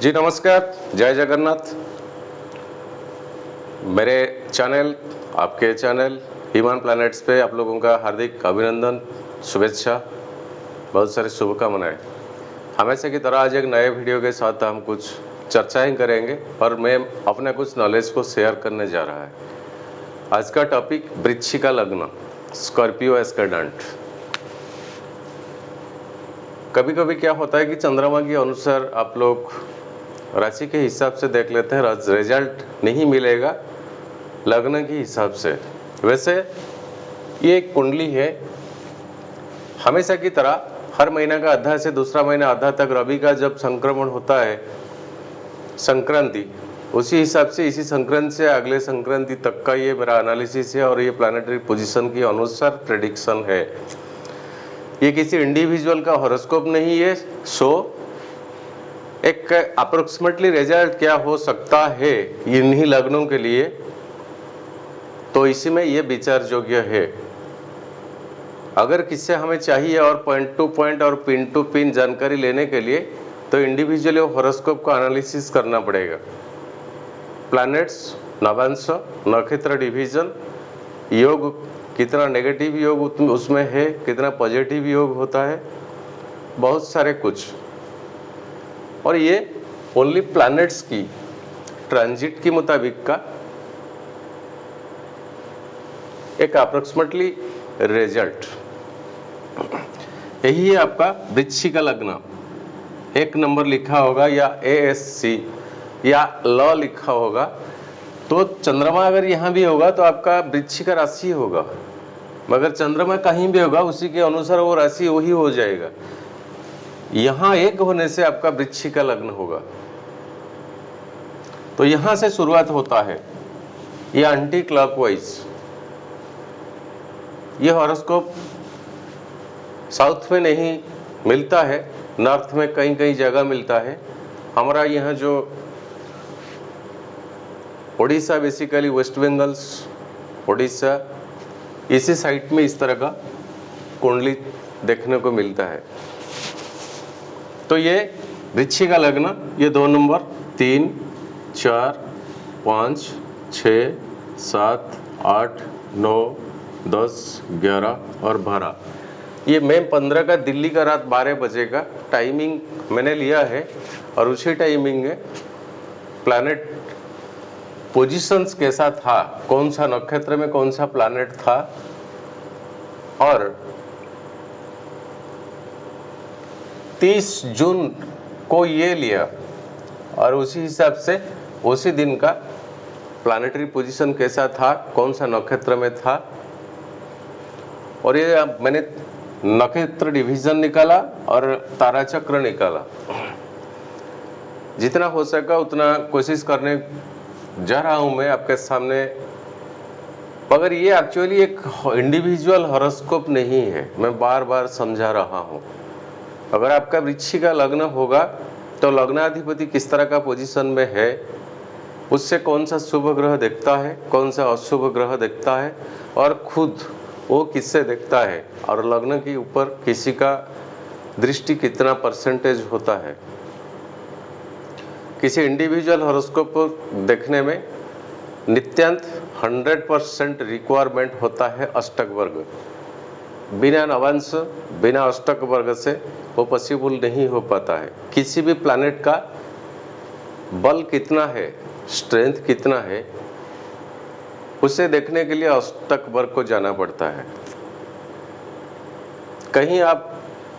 जी नमस्कार, जय जगन्नाथ। मेरे चैनल, आपके चैनल ह्यूमन प्लैनेट्स पे आप लोगों का हार्दिक अभिनंदन, शुभेच्छा, बहुत सारी शुभकामनाएं। हमेशा की तरह आज एक नए वीडियो के साथ हम कुछ चर्चाएं करेंगे और मैं अपने कुछ नॉलेज को शेयर करने जा रहा है। आज का टॉपिक वृश्चिका लग्न, स्कॉर्पियो एस्केडेंट। कभी कभी क्या होता है कि चंद्रमा के अनुसार आप लोग राशि के हिसाब से देख लेते हैं, रिजल्ट नहीं मिलेगा लग्न के हिसाब से। वैसे ये एक कुंडली है, हमेशा की तरह हर महीना का आधा से दूसरा महीना आधा तक रवि का जब संक्रमण होता है, संक्रांति, उसी हिसाब से इसी संक्रांति से अगले संक्रांति तक का ये मेरा एनालिसिस है और ये प्लानिटरी पोजीशन के अनुसार प्रेडिक्शन है। ये किसी इंडिविजुअल का हॉरोस्कोप नहीं है। सो एक अप्रोक्सीमेटली रिजल्ट क्या हो सकता है इन्हीं लग्नों के लिए, तो इसी में ये विचार योग्य है। अगर किससे हमें चाहिए और पॉइंट टू पॉइंट और पिन टू पिन जानकारी लेने के लिए तो इंडिविजुअल हॉरोस्कोप का एनालिसिस करना पड़ेगा। प्लैनेट्स, नवांश, नक्षत्र डिवीजन, योग, कितना नेगेटिव योग उसमें है, कितना पॉजिटिव योग होता है, बहुत सारे कुछ। और ये ओनली प्लैनेट्स की ट्रांजिट के मुताबिक का एक अप्रोक्सीमेटली रिजल्ट। यही है आपका वृश्चिक लग्न। एक नंबर लिखा होगा या ASC या ल लिखा होगा, तो चंद्रमा अगर यहाँ भी होगा तो आपका वृश्चिक राशि होगा, मगर चंद्रमा कहीं भी होगा उसी के अनुसार वो राशि वही हो जाएगा। यहाँ एक होने से आपका वृश्चिक लग्न होगा। तो यहां से शुरुआत होता है ये एंटी क्लॉकवाइज। ये हॉरोस्कोप साउथ में नहीं मिलता है, नॉर्थ में कई कई जगह मिलता है। हमारा यहाँ जो उड़ीसा, बेसिकली वेस्ट बंगाल्स, उड़ीसा, इसी साइड में इस तरह का कुंडली देखने को मिलता है। तो ये वृश्चिक लग्न, ये 2 नंबर, 3, 4, 5, 6, 7, 8, 9, 10, 11 और 12। ये मई 15 का दिल्ली का रात 12 बजे का टाइमिंग मैंने लिया है और उसी टाइमिंग में प्लैनेट पोजीशंस कैसा था, कौन सा नक्षत्र में कौन सा प्लैनेट था, और 30 जून को ये लिया और उसी हिसाब से उसी दिन का प्लैनेटरी पोजीशन कैसा था, कौन सा नक्षत्र में था। और ये मैंने नक्षत्र डिवीजन निकाला और तारा चक्र निकाला। जितना हो सका उतना कोशिश करने जा रहा हूं मैं आपके सामने, मगर ये एक्चुअली एक इंडिविजुअल हॉरोस्कोप नहीं है, मैं बार बार समझा रहा हूं। अगर आपका वृश्चिक का लग्न होगा तो लग्नाधिपति किस तरह का पोजीशन में है, उससे कौन सा शुभ ग्रह देखता है, कौन सा अशुभ ग्रह देखता है, और खुद वो किससे देखता है, और लग्न के ऊपर किसी का दृष्टि कितना परसेंटेज होता है। किसी इंडिविजुअल हॉरोस्कोप को देखने में नित्यांत 100% रिक्वायरमेंट होता है अष्टक वर्ग। बिना नवांश, बिना अष्टक वर्ग से वो पॉसिबल नहीं हो पाता है। किसी भी प्लैनेट का बल कितना है, स्ट्रेंथ कितना है, उसे देखने के लिए अष्टक वर्ग को जाना पड़ता है। कहीं आप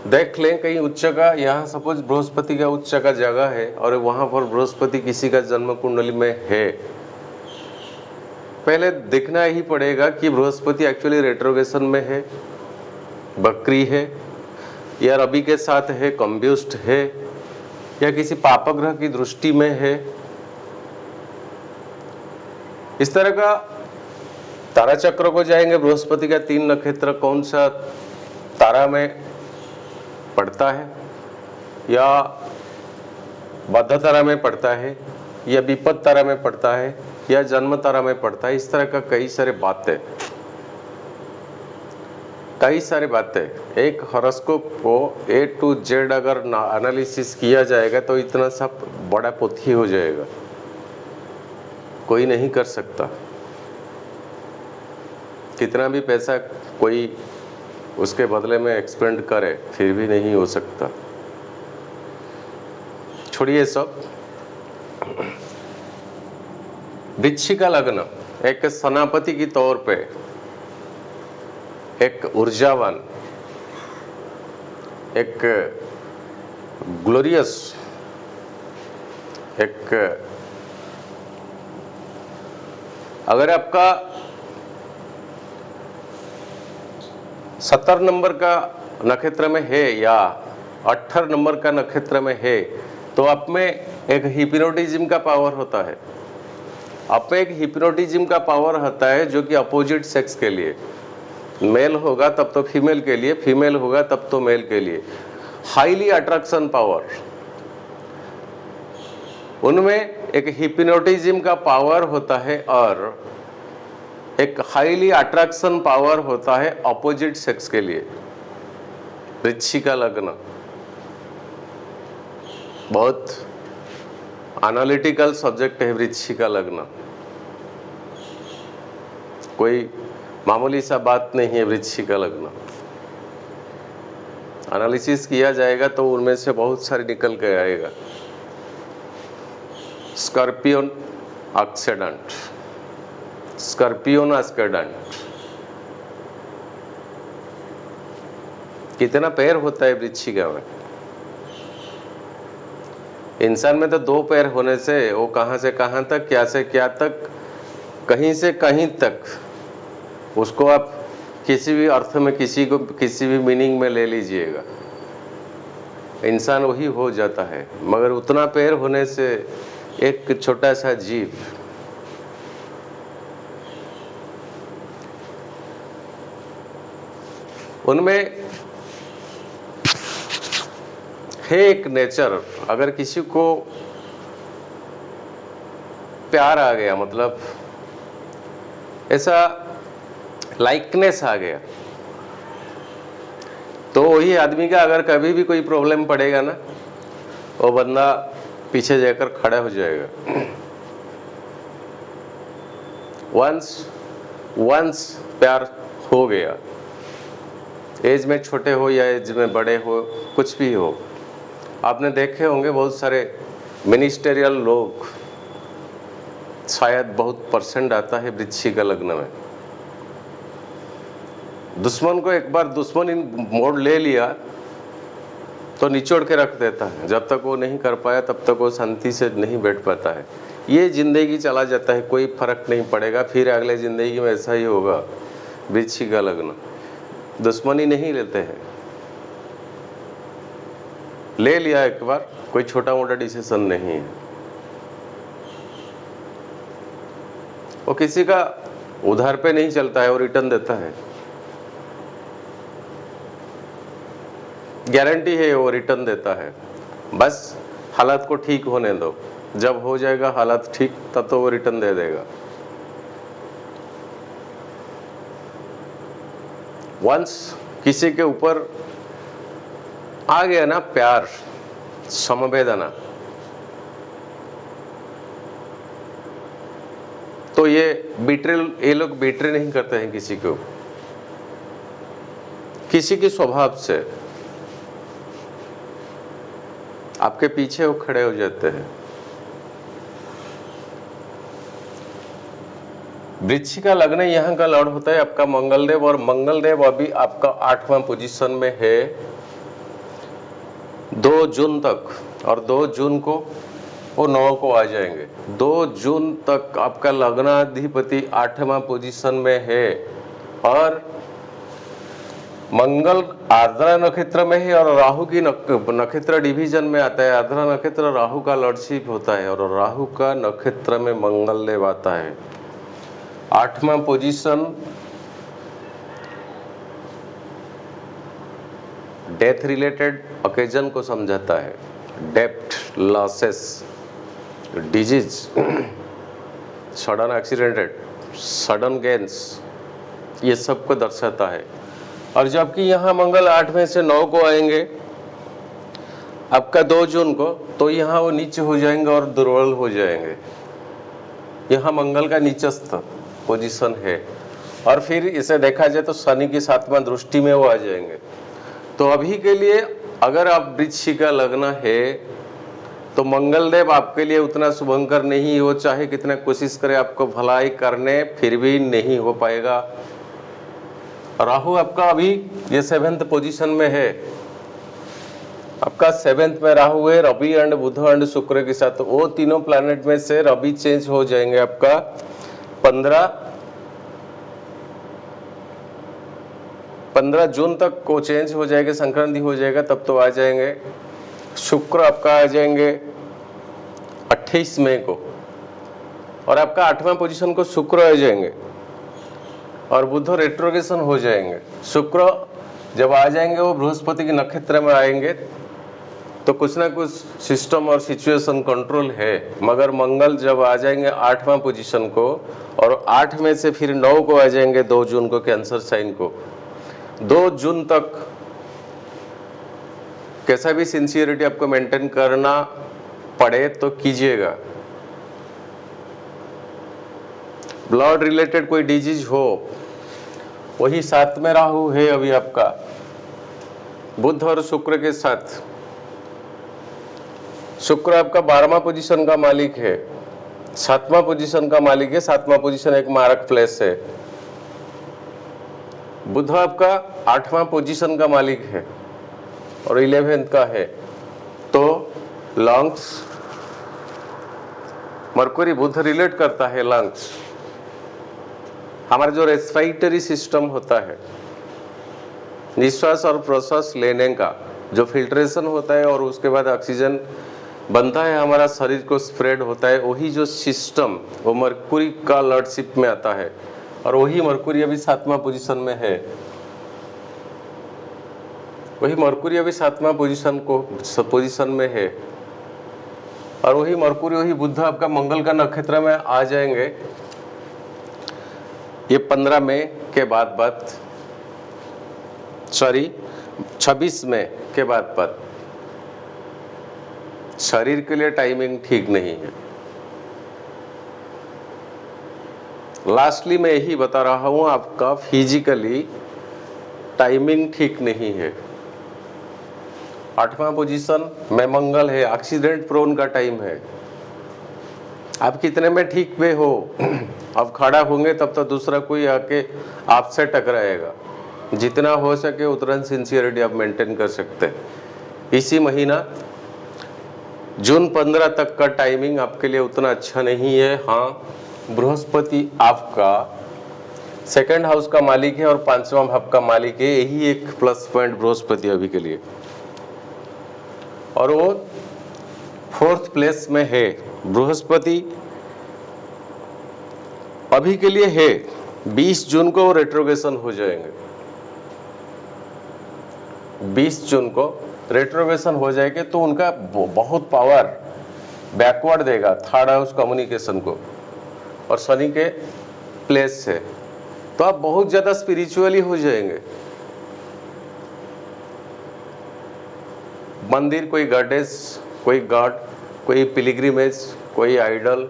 देख लें, कहीं उच्च का, यहाँ सपोज बृहस्पति का उच्च का जगह है और वहां पर बृहस्पति किसी का जन्म कुंडली में है, पहले देखना ही पड़ेगा कि बृहस्पति एक्चुअली रेट्रोगेशन में है, बकरी है, या रवि के साथ है, कंब्यूस्ट है, या किसी पापग्रह की दृष्टि में है। इस तरह का तारा चक्र को जाएंगे, बृहस्पति का 3 नक्षत्र कौन सा तारा में पड़ता है, या बद्ध तारा में पड़ता है, या विपद तारा में पड़ता है, या जन्म तारा में पड़ता है। इस तरह का कई सारे बातें। कई सारी बातें, एक हॉरोस्कोप को A to Z अगर एनालिसिस किया जाएगा तो इतना सब बड़ा पोथी हो जाएगा, कोई नहीं कर सकता। कितना भी पैसा कोई उसके बदले में एक्सपेंड करे फिर भी नहीं हो सकता। छोड़िए सब। वृश्चिक लग्न एक सेनापति की तौर पे, एक ऊर्जावान, एक ग्लोरियस, एक अगर आपका 70 नंबर का नक्षत्र में है या 18 नंबर का नक्षत्र में है तो आप में एक हिप्नोटिज्म का पावर होता है। आप में एक हिप्नोटिज्म का पावर होता है जो कि अपोजिट सेक्स के लिए, मेल होगा तब तो फीमेल के लिए, फीमेल होगा तब तो मेल के लिए, हाईली अट्रैक्शन पावर। उनमें एक हिप्नोटिज्म का पावर होता है और एक हाईली अट्रैक्शन पावर होता है अपोजिट सेक्स के लिए। वृश्चिक लग्न बहुत एनालिटिकल सब्जेक्ट है। वृश्चिक लग्न कोई मामूली सा बात नहीं है। वृश्चिक लग्न एनालिसिस किया जाएगा तो उनमें से बहुत सारे निकल के आएगा। Scorpion accident, scorpion accident. कितना पैर होता है वृश्चिक में? इंसान में तो 2 पैर होने से वो कहां से कहां तक, क्या से क्या तक, कहीं से कहीं तक, उसको आप किसी भी अर्थ में, किसी को किसी भी मीनिंग में ले लीजिएगा, इंसान वही हो जाता है। मगर उतना पैर होने से एक छोटा सा जीव, उनमें है एक नेचर। अगर किसी को प्यार आ गया, मतलब ऐसा लाइकनेस आ गया, तो वही आदमी का अगर कभी भी कोई प्रॉब्लम पड़ेगा ना, वो बंदा पीछे जाकर खड़ा हो जाएगा। वंस प्यार हो गया, एज में छोटे हो या एज में बड़े हो, कुछ भी हो, आपने देखे होंगे बहुत सारे मिनिस्टेरियल लोग, शायद बहुत परसेंट आता है वृश्चिक लग्न में। दुश्मन को एक बार दुश्मन मोड़ ले लिया तो निचोड़ के रख देता है। जब तक वो नहीं कर पाया तब तक वो शांति से नहीं बैठ पाता है। ये जिंदगी चला जाता है, कोई फर्क नहीं पड़ेगा, फिर अगले जिंदगी में ऐसा ही होगा। वृश्चिक लग्न दुश्मनी नहीं लेते हैं। ले लिया एक बार, कोई छोटा मोटा डिसीजन नहीं है। वो किसी का उधार पे नहीं चलता है, वो रिटर्न देता है। गारंटी है वो रिटर्न देता है। बस हालात को ठीक होने दो, जब हो जाएगा हालात ठीक तब तो वो रिटर्न दे देगा। वंस किसी के ऊपर आ गया ना प्यार, समवेदना, तो ये लोग बिट्रे नहीं करते हैं किसी को, किसी के स्वभाव से आपके पीछे वो खड़े हो जाते हैं। वृश्चिक लग्न यहाँ का लॉर्ड होता है आपका मंगलदेव, और मंगलदेव अभी आपका 8वां पोजीशन में है 2 जून तक, और 2 जून को वो 9 को आ जाएंगे। 2 जून तक आपका लग्नाधिपति 8वां पोजीशन में है, और मंगल आर्द्रा नक्षत्र में है, और राहु की नक्षत्र डिवीजन में आता है। आर्द्रा नक्षत्र राहु का लॉर्डशिप होता है, और राहु का नक्षत्र में मंगल देव आता है। 8वां पोजीशन डेथ रिलेटेड ओकेजन को समझाता है। Depth, losses, disease, sudden accidented, sudden gains, ये सब को दर्शाता है। और जबकि यहाँ मंगल 8 में से 9 को आएंगे आपका 2 जून को, तो यहाँ वो नीचे हो जाएंगे और दुर्बल हो जाएंगे। यहाँ मंगल का नीचस्थ पोजीशन है। और फिर इसे देखा जाए तो शनि की 7वां दृष्टि में वो आ जाएंगे। तो अभी के लिए अगर आप वृश्चिक का लग्न है तो मंगल देव आपके लिए उतना शुभंकर नहीं, वो चाहे कितना कोशिश करे आपको भलाई करने फिर भी नहीं हो पाएगा। राहु आपका अभी ये 7th पोजीशन में है, आपका 7th में राहु है, रवि एंड बुध एंड शुक्र के साथ। वो तीनों प्लैनेट में से रवि चेंज हो जाएंगे आपका 15 जून तक को चेंज हो जाएगा, संक्रांति हो जाएगा तब तो आ जाएंगे। शुक्र आपका आ जाएंगे 28 मई को, और आपका 8वां पोजीशन को शुक्र आ जाएंगे, और बुध रेट्रोगेशन हो जाएंगे। शुक्र जब आ जाएंगे वो बृहस्पति के नक्षत्र में आएंगे, तो कुछ ना कुछ सिस्टम और सिचुएशन कंट्रोल है। मगर मंगल जब आ जाएंगे 8वां पोजीशन को, और 8 में से फिर 9 को आ जाएंगे 2 जून को कैंसर साइन को। 2 जून तक कैसा भी सिंसियरिटी आपको मेंटेन करना पड़े तो कीजिएगा। ब्लड रिलेटेड कोई डिजीज हो, वही 7 में राहु है अभी आपका बुध और शुक्र के साथ। शुक्र आपका 12वां पोजीशन का मालिक है, 7वां पोजीशन का मालिक है। 7वां पोजीशन एक मारक प्लेस है। बुध आपका 8वां पोजीशन का मालिक है और 11th का है। तो लंग्स, मरकुरी बुध रिलेट करता है लंग्स, हमारा जो रेस्पिरेटरी सिस्टम होता है, निश्वास और प्रश्वास लेने का जो फिल्ट्रेशन होता है और उसके बाद ऑक्सीजन बनता है, हमारा शरीर को स्प्रेड होता है, वही जो सिस्टम वो मरकुरी का लॉर्डशिप में आता है। और वही मरकुरी अभी 7वां पोजीशन में है। वही मरकुरी अभी 7वां पोजीशन में है। और वही मरकुरी, वही बुध आपका मंगल का नक्षत्र में आ जाएंगे ये 15 मई के बाद 26 मई के बाद। शरीर के लिए टाइमिंग ठीक नहीं है। लास्टली मैं यही बता रहा हूं, आपका फिजिकली टाइमिंग ठीक नहीं है। 8वां पोजीशन में मंगल है, एक्सीडेंट प्रोन का टाइम है। आप कितने में ठीक पे हो, अब खड़ा होंगे तब तो दूसरा कोई आके आपसे टकराएगा। जितना हो सके उतना सिंसियरिटी आप मेंटेन कर सकते हैं। इसी महीना जून 15 तक का टाइमिंग आपके लिए उतना अच्छा नहीं है। हाँ, बृहस्पति आपका 2nd हाउस का मालिक है और 5वां भाव का मालिक है, यही एक प्लस पॉइंट बृहस्पति अभी के लिए। और वो 4th प्लेस में है। बृहस्पति अभी के लिए है, 20 जून को वो रेट्रोगेशन हो जाएंगे। 20 जून को रेट्रोगेशन हो जाएंगे तो उनका बहुत पावर बैकवर्ड देगा 3rd हाउस कम्युनिकेशन को, और शनि के प्लेस से। तो आप बहुत ज्यादा स्पिरिचुअली हो जाएंगे। मंदिर, कोई गॉडेस, कोई गॉड, कोई पिलग्रिमेज, कोई आइडल,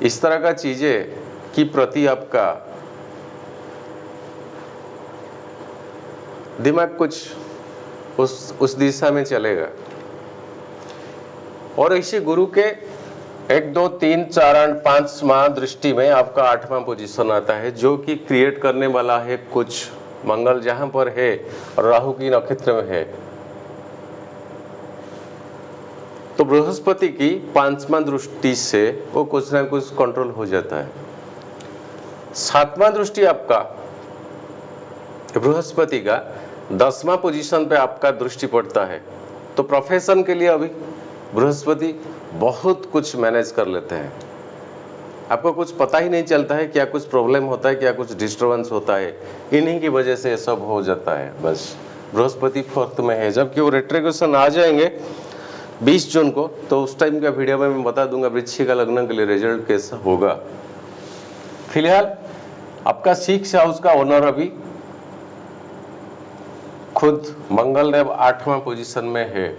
इस तरह का चीजें की प्रति आपका दिमाग कुछ उस दिशा में चलेगा। और इसी गुरु के 1, 2, 3, 4 और 5वां दृष्टि में आपका 8वां पोजीशन आता है, जो कि क्रिएट करने वाला है कुछ। मंगल जहां पर है और राहु की नक्षत्र में है, तो बृहस्पति की 5वां दृष्टि से वो कुछ ना कुछ कंट्रोल हो जाता है। 7वां दृष्टि आपका बृहस्पति का 10वां पोजीशन पे आपका दृष्टि पड़ता है। तो प्रोफेशन के लिए अभी बृहस्पति बहुत कुछ मैनेज कर लेते हैं। आपको कुछ पता ही नहीं चलता है, क्या कुछ प्रॉब्लम होता है, क्या कुछ डिस्टर्बेंस होता है, इन्हीं की वजह से ये सब हो जाता है। बस बृहस्पति 4th में है। जबकि वो रेट्रोगेशन आ जाएंगे 20 जून को, तो उस टाइम का वीडियो में मैं बता दूंगा वृश्चिक लग्न के लिए रिजल्ट कैसा होगा। फिलहाल आपका 6th हाउस का ओनर अभी खुद मंगल देव 8वां पोजीशन में है।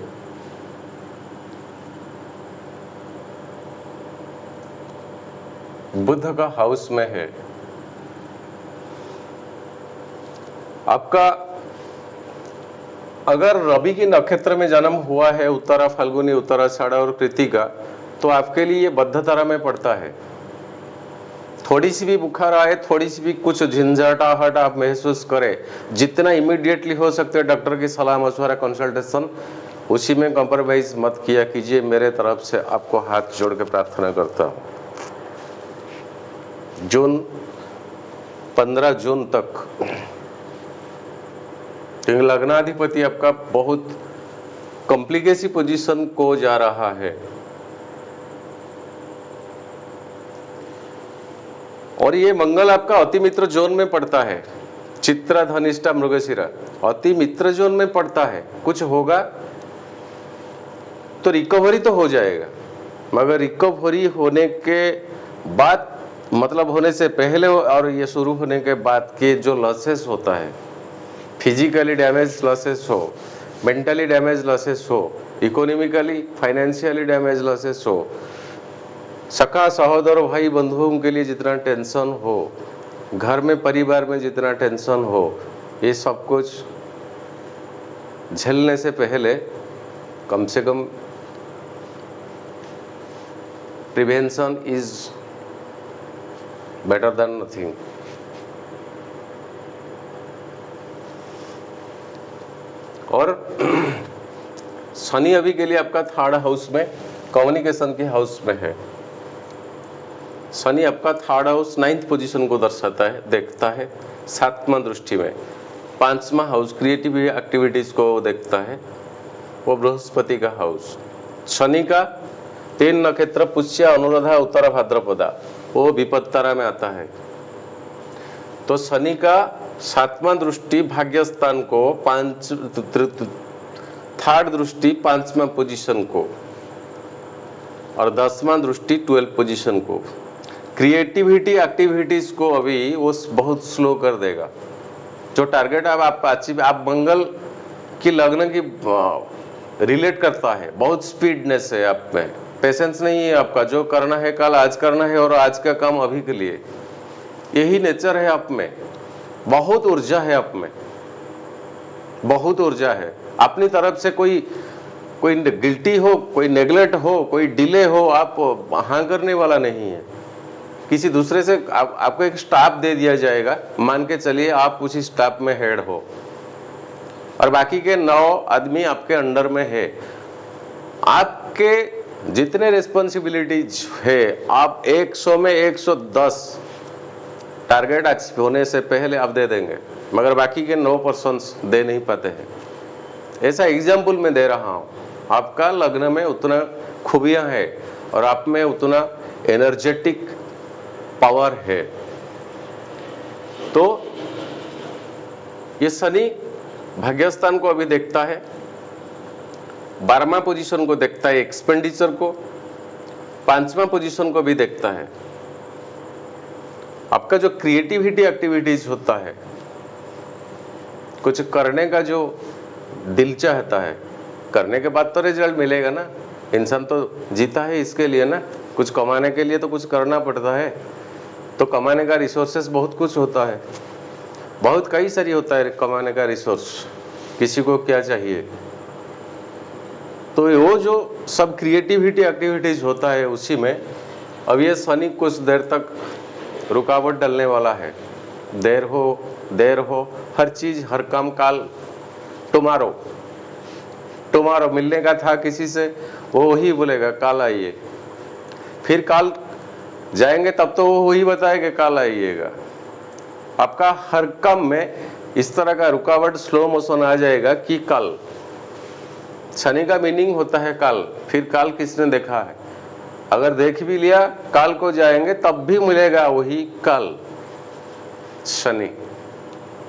बुध का हाउस में है। आपका अगर रवि की नक्षत्र में जन्म हुआ है, उत्तरा, फाल्गुनी, उत्तराषाढ़ और कृतिका, तो आपके लिए ये बद्धतरा में पड़ता है। थोड़ी सी भी बुखार आए, थोड़ी सी भी कुछ झंझटाहट आप महसूस करें, जितना इमीडिएटली हो सकते हैं डॉक्टर की सलाह मशवरा कंसल्टेशन, उसी में कॉम्प्रोमाइज मत किया कीजिए। मेरे तरफ से आपको हाथ जोड़ के प्रार्थना करता हूँ। 15 जून तक क्योंकि लग्नाधिपति आपका बहुत कॉम्प्लिकेसी पोजीशन को जा रहा है और ये मंगल आपका अति मित्र जोन में पड़ता है। चित्रा, धनिष्ठा, मृगशिरा अति मित्र जोन में पड़ता है। कुछ होगा तो रिकवरी तो हो जाएगा, मगर रिकवरी होने के बाद, मतलब होने से पहले और ये शुरू होने के बाद के जो लॉसेस होता है, फिजिकली डैमेज लॉसेस हो, मेंटली डैमेज लॉसेस हो, इकोनॉमिकली फाइनेंशियली डैमेज लॉसेस हो, सखा सहोदर भाई बंधुओं के लिए जितना टेंशन हो, घर में परिवार में जितना टेंशन हो, ये सब कुछ झेलने से पहले कम से कम prevention is better than nothing. और शनि अभी के लिए आपका 3rd हाउस में, कम्युनिकेशन के हाउस में है। शनि आपका 3rd हाउस 9th पोजीशन को दर्शाता है, देखता है 7वां दृष्टि में। 5वां हाउस क्रिएटिव एक्टिविटीज को देखता है, वो बृहस्पति का हाउस। शनि का 3 नक्षत्र पुष्य, अनुराधा, उत्तरा, भाद्रपदा, वो विपत्तरा में आता है। तो शनि का 7वां दृष्टि भाग्यस्थान को, 3rd दृष्टि 5वां पोजीशन को और 10वां दृष्टि 12 पोजीशन को। क्रिएटिविटी एक्टिविटीज को अभी वो बहुत स्लो कर देगा। जो टारगेट आप अचीव, आप मंगल की लग्न की रिलेट करता है, बहुत स्पीडनेस है आप में, पेशेंस नहीं है आपका। जो करना है कल आज करना है और आज का काम अभी के लिए, यही नेचर है आप में। बहुत ऊर्जा है आप में, बहुत ऊर्जा है। अपनी तरफ से कोई गिल्टी हो, कोई नेग्लेक्ट हो, कोई डिले हो, आप हाँ करने वाला नहीं है। किसी दूसरे से आपको एक स्टाफ दे दिया जाएगा, मान के चलिए आप उसी स्टाफ में हेड हो और बाकी के 9 आदमी आपके अंडर में है। आपके जितने रिस्पॉन्सिबिलिटीज है, आप 100 में 110 टारगेट अचीव होने से पहले आप दे देंगे, मगर बाकी के 9 पर्सन्स दे नहीं पाते हैं। ऐसा एग्जाम्पल मैं दे रहा हूँ। आपका लग्न में उतना खूबियां है और आप में उतना एनर्जेटिक पावर है। तो ये शनि भाग्यस्थान को अभी देखता है, 12वां पोजीशन को देखता है, एक्सपेंडिचर को, 5वां पोजीशन को भी देखता है। आपका जो क्रिएटिविटी एक्टिविटीज होता है, कुछ करने का जो दिल चाहता है, करने के बाद तो रिजल्ट मिलेगा ना। इंसान तो जीता है इसके लिए ना, कुछ कमाने के लिए तो कुछ करना पड़ता है। तो कमाने का रिसोर्सेस बहुत कुछ होता है, बहुत कई सारी होता है कमाने का रिसोर्स, किसी को क्या चाहिए। तो वो जो सब क्रिएटिविटी एक्टिविटीज होता है, उसी में अब ये शनि कुछ देर तक रुकावट डालने वाला है। देर हो, हर चीज, हर काम काल, टुमारो मिलने का था किसी से, वो वही बोलेगा काल आइए। फिर काल जाएंगे तब तो वो वही बताएगा काल आइएगा। आपका हर काम में इस तरह का रुकावट, स्लो मोशन आ जाएगा कि कल। शनि का मीनिंग होता है काल। फिर काल किसने देखा है? अगर देख भी लिया, काल को जाएंगे तब भी मिलेगा वही काल। शनि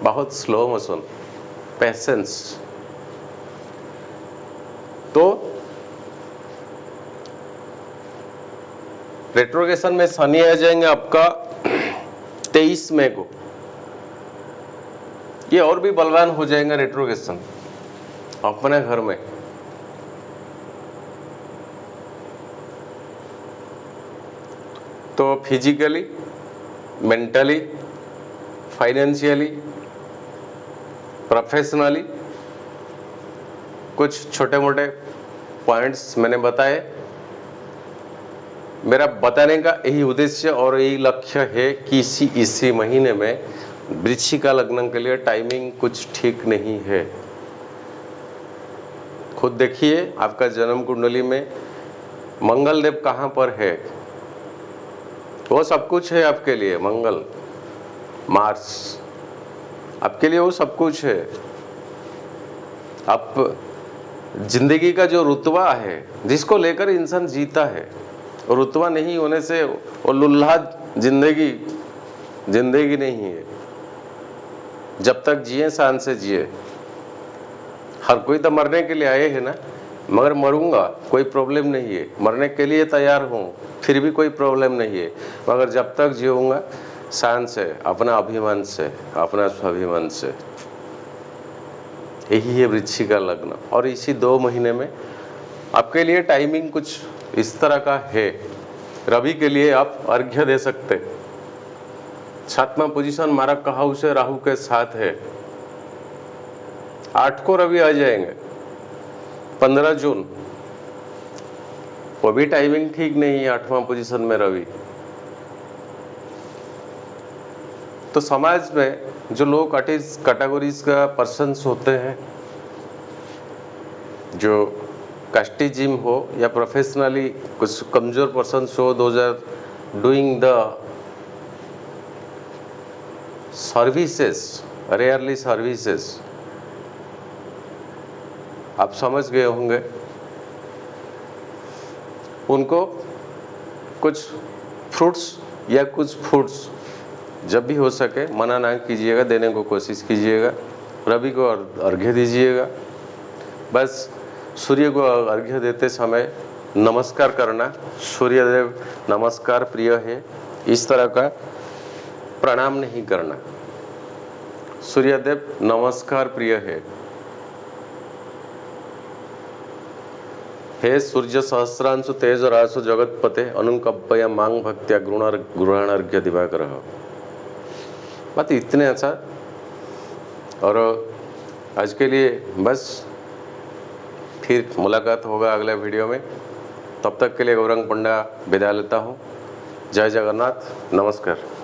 बहुत स्लो मोशन, पेशेंस। तो रेट्रोगेशन में शनि आ जाएंगे आपका 23 मई को। ये और भी बलवान हो जाएगा रेट्रोग्रेशन अपने घर में। तो फिजिकली, मेंटली, फाइनेंशियली, प्रोफेशनली कुछ छोटे मोटे पॉइंट्स मैंने बताए। मेरा बताने का यही उद्देश्य और यही लक्ष्य है कि इसी महीने में वृश्चिका लग्न के लिए टाइमिंग कुछ ठीक नहीं है। खुद देखिए आपका जन्म कुंडली में मंगल देव कहाँ पर है, वो सब कुछ है आपके लिए। मंगल, मार्स आपके लिए वो सब कुछ है। आप जिंदगी का जो रुतबा है जिसको लेकर इंसान जीता है, रुतबा नहीं होने से वो लुल्हा जिंदगी नहीं है। जब तक जिए शान से जिए। हर कोई तो मरने के लिए आए हैं ना, मगर मरूंगा कोई प्रॉब्लम नहीं है, मरने के लिए तैयार हूँ फिर भी कोई प्रॉब्लम नहीं है, मगर जब तक जीऊंगा शान से, अपना अभिमान से, अपना स्वाभिमान से। यही है वृश्चिका लग्न। और इसी 2 महीने में आपके लिए टाइमिंग कुछ इस तरह का है। रवि के लिए आप अर्घ्य दे सकते। 7वां पोजीशन मारक का हाउस है, राहु के साथ है। 8 को रवि आ जाएंगे, 15 जून। वो भी टाइमिंग ठीक नहीं है, 8वां पोजीशन में रवि। तो समाज में जो लोग कैटेगरीज का पर्सन्स होते हैं, जो कास्टिज्म हो या प्रोफेशनली कुछ कमजोर पर्सन्स हो, those are doing the services, rarely services, आप समझ गए होंगे। उनको कुछ फ्रूट्स या कुछ फूड्स जब भी हो सके मना ना कीजिएगा, देने को कोशिश कीजिएगा। रवि को अर्घ्य दीजिएगा। बस सूर्य को अर्घ्य देते समय नमस्कार करना, सूर्यदेव नमस्कार प्रिय है, इस तरह का प्रणाम नहीं करना। सूर्यदेव नमस्कार प्रिय है। हे सूर्य सहस्रांशु तेज रासु जगतपते अनुकंपया मांग भक्त्या गृहाणर्घ्य दिवाकर। बात इतने अच्छा। और आज के लिए बस, फिर मुलाकात होगा अगले वीडियो में। तब तक के लिए गौरंग पंडा विदा लेता हूँ। जय जगन्नाथ, नमस्कार।